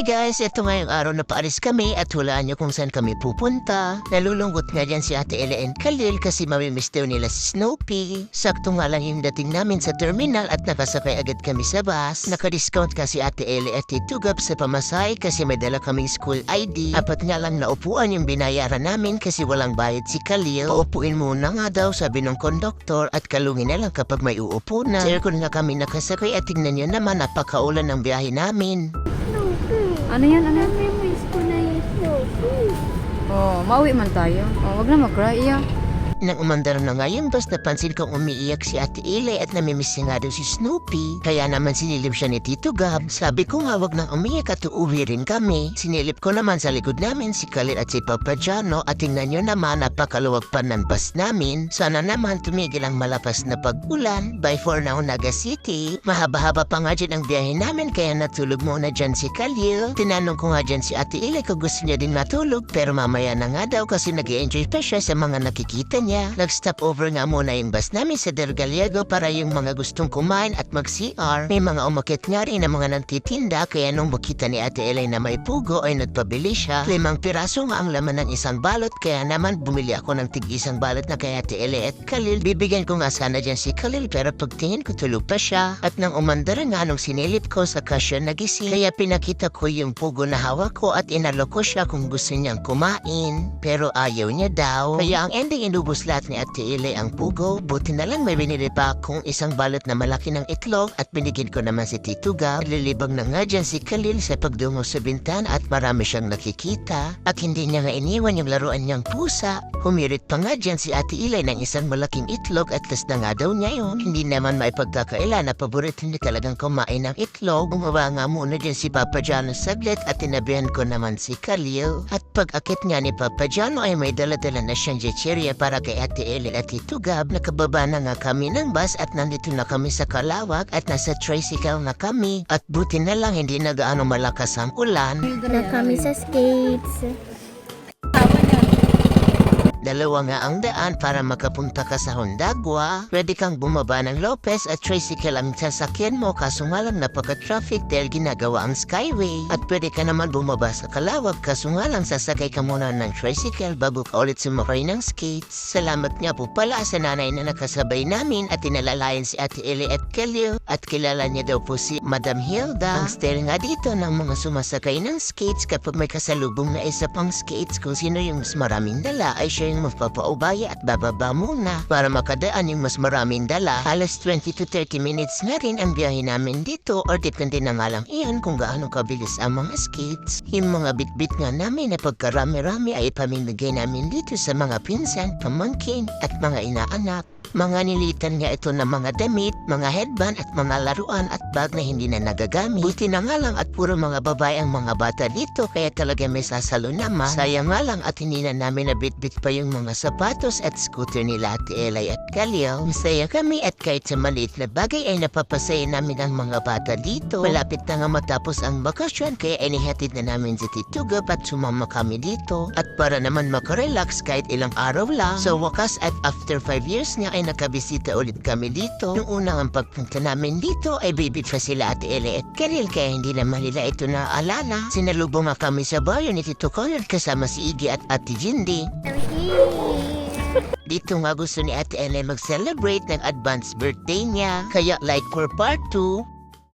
Hi guys! Ito ngayong araw na paalis kami at hulaan niyo kung saan kami pupunta. Nalulungkot nga dyan si Ate Ella and Khalil kasi mamimiss daw nila si Snoopy. Sakto nga lang yung dating namin sa terminal at nakasakay agad kami sa bus. Naka-discount kasi Ate Ella at Tito Gab sa pamasahe kasi may dala kaming school ID. Apat nga lang na upuan yung binayaran namin kasi walang bayad si Khalil. Paupuin muna nga daw sabi ng konduktor at kalungin na lang kapag may uupo na. Sa aircon nga kami nakasakay at tingnan niyo naman napakaulan ng biyahe namin. Ano yan? Ano yan? Memories ko na yun. Oh, mauwi man tayo. Oh, wag na mag-cry. Iya. Nang umandar na nga yung bus, napansin kong umiiyak si Ate Ella at namimiss nga daw si Snoopy. Kaya naman sinilip siya ni Tito Gab. Sabi ko nga wag nang umiyak at uuwi rin kami. Sinilip ko naman sa likod namin si Khalil at si Papa Jano at tingnan nyo naman napakaluwag pa ng bus namin. Sana naman tumigil ang malakas na pag-ulan. By 4 na Naga City. Mahaba-haba pa nga dyan ang biyahe namin kaya natulog muna dyan si Khalil. Tinanong ko nga dyan si Ate Ella kung gusto niya din matulog pero mamaya na nga daw kasi nag-i-enjoy pa siya sa mga nakikita niya. Nag-stop over nga muna yung bus namin sa Del Gallego para yung mga gustong kumain at mag-CR. May mga umakit nga rin na mga nagtitinda kaya nung makita ni Ate Ella na may pugo ay nagpabili siya. 5 piraso nga ang laman ng isang balot kaya naman bumili ako ng tig-isang balot na kay Ate Ella at Khalil. Bibigyan ko nga sana dyan si Khalil pero pagtingin ko tulog pa siya. At nang umandara nga nung sinilip ko sa kasya nagising kaya pinakita ko yung pugo na hawak ko at inalok ko siya kung gusto niyang kumain. Pero ayaw niya daw. Kaya ang ending inubos lahat ni Ate Ella ang pugo. Buti na lang may binili pa akong isang balot na malaki ng itlog at binigyan ko naman si Tito Gab. Lilibang na nga dyan si Khalil sa pagdungo sa bintana at marami siyang nakikita. At hindi niya nga iniwan yung laruan niyang pusa. Humirit pa nga dyan si Ate Ella ng isang malaking itlog at tas na nga daw niya yun. Hindi naman maipagkakaila na paborito niya talagang kumain ng itlog. Bumaba nga muna dyan si Papa Jano saglit at tinabihan ko naman si Khalil. At pag-akit nga ni Papa Jano ay may dala-dala na siyang chichirya para kay Ate Ella at Tito Gab. Nakababa na nga kami ng bus at nandito na kami sa Kalawag at nasa tricycle na kami. At buti na lang hindi na gaano malakas ang ulan. Na kami sa skates. Dalawa nga ang daan para makapunta ka sa Hondagwa. Pwede kang bumaba ng Lopez at tricycle ang sasakyan mo kaso nga lang napaka-traffic dahil ginagawa ang Skyway. At pwede ka naman bumaba sa Kalawag kaso nga lang sasakay ka muna ng tricycle bago ka ulit sumakay ng skates. Salamat nga po pala sa nanay na nakasabay namin at inalalayan si Ate Ella at Khalil at kilala niya daw po si Madam Hilda. Ang style nga dito ng mga sumasakay ng skates kapag may kasalubong na isa pang skates kung sino yung mas maraming dala ay siya yung mapapaubaya at bababa muna para makadaan yung mas maraming dala. Halos 20 to 30 minutes na rin ang biyahe namin dito or depende na nga lang iyan kung gaano kabilis ang mga skates. Yung mga bitbit nga namin na pagkarami-rami ay pamimigay namin dito sa mga pinsan, pamangkin at mga inaanak. Mga nilitan nga ito ng mga damit, mga headband at mga laruan at bag na hindi na nagagamit. Buti na nga lang at puro mga babae ang mga bata dito kaya talaga may sasalo naman. Sayang nga lang at hindi na namin nabitbit pa yung mga sapatos at scooter nila Ate Ella at Khalil. Masaya kami at kahit sa maliit na bagay ay napapasaya namin ang mga bata dito. Malapit na nga matapos ang bakasyon kaya inihatid na namin si Tito Gab at sumama kami dito. At para naman makarelax kahit ilang araw lang. Sa wakas at after 5 years nga ay nakabisita ulit kami dito. Nung unang ang pagpunta namin dito ay bibit pa sila Ate Ella at Khalil kaya hindi naman nila ito naaalala. Sinalubong nga kami sa bayo ni Tito Khalil kasama si Iggy at Ate Jindy. Dito nga gusto ni Ate Ella mag-celebrate ng advance birthday niya. Kaya like for part 2,